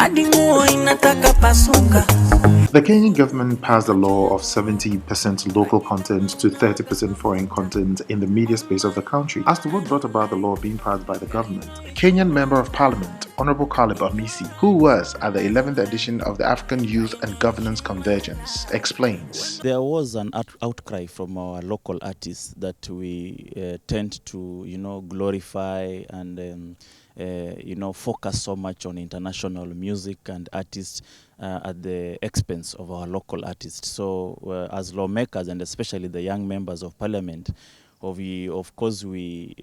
The Kenyan government passed a law of 70% local content to 30% foreign content in the media space of the country. As to what brought about the law being passed by the government, Kenyan Member of Parliament, Honorable Caleb Amisi, who was at the 11th edition of the African Youth and Governance Convergence, explains. There was an outcry from our local artists that we tend to, glorify and focus so much on international music and artists at the expense of our local artists. So as lawmakers, and especially the young members of parliament, of course we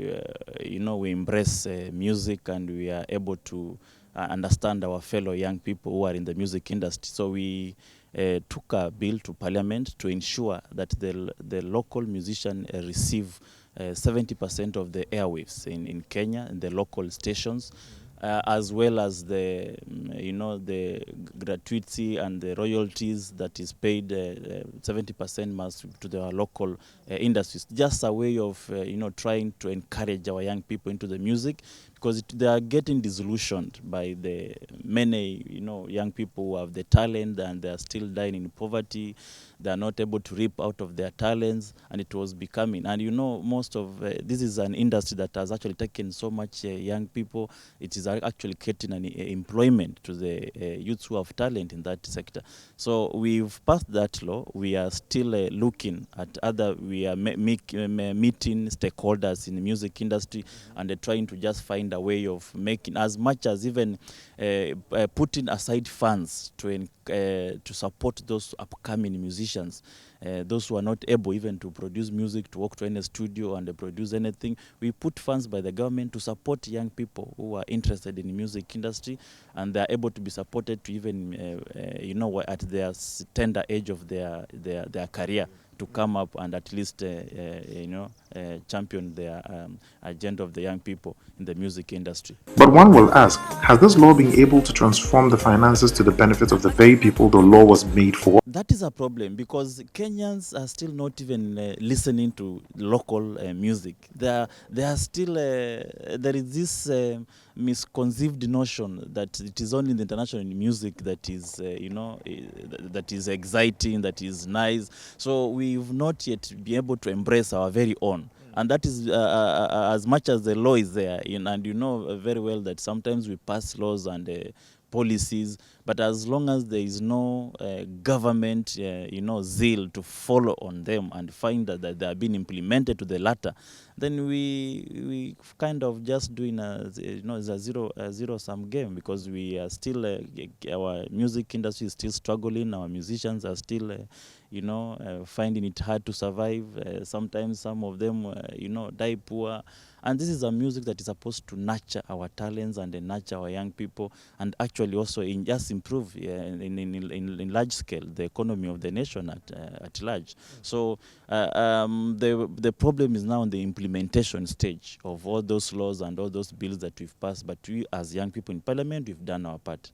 embrace music, and we are able to understand our fellow young people who are in the music industry. So we took a bill to parliament to ensure that the local musician receive 70% of the airwaves in Kenya, in the local stations, as well as the gratuity and the royalties that is paid 70% must to the local industries. Just a way of trying to encourage our young people into the music, because they are getting disillusioned by the many young people who have the talent and they are still dying in poverty. They are not able to reap out of their talents, and it was becoming, and most of this is an industry that has actually taken so much young people. It is actually creating an employment to the youths who have talent in that sector. So we've passed that law. We are still looking at we are meeting stakeholders in the music industry, and trying to just find a way of making, as much as even putting aside funds to support those upcoming musicians, those who are not able even to produce music, to walk to any studio and produce anything. We put funds by the government to support young people who are interested in the music industry, and they are able to be supported to even at their tender age of their career, to come up and at least champion their agenda of the young people in the music industry. But one will ask, has this law been able to transform the finances to the benefit of the very people the law was made for? That is a problem, because Kenyans are still not even listening to local music. There are still there is this misconceived notion that it is only the international music that is that is exciting, that is nice. So we've not yet been able to embrace our very own. And that is as much as the law is there, and very well that sometimes we pass laws and policies, but as long as there is no government zeal to follow on them and find that they are being implemented to the latter, then we kind of just doing a zero sum game, because we are still our music industry is still struggling. Our musicians are still finding it hard to survive. Sometimes some of them die poor. And this is a music that is supposed to nurture our talents and nurture our young people, and actually also just improve in large scale the economy of the nation at large. So the problem is now in the implementation stage of all those laws and all those bills that we've passed. But we, as young people in parliament, we've done our part.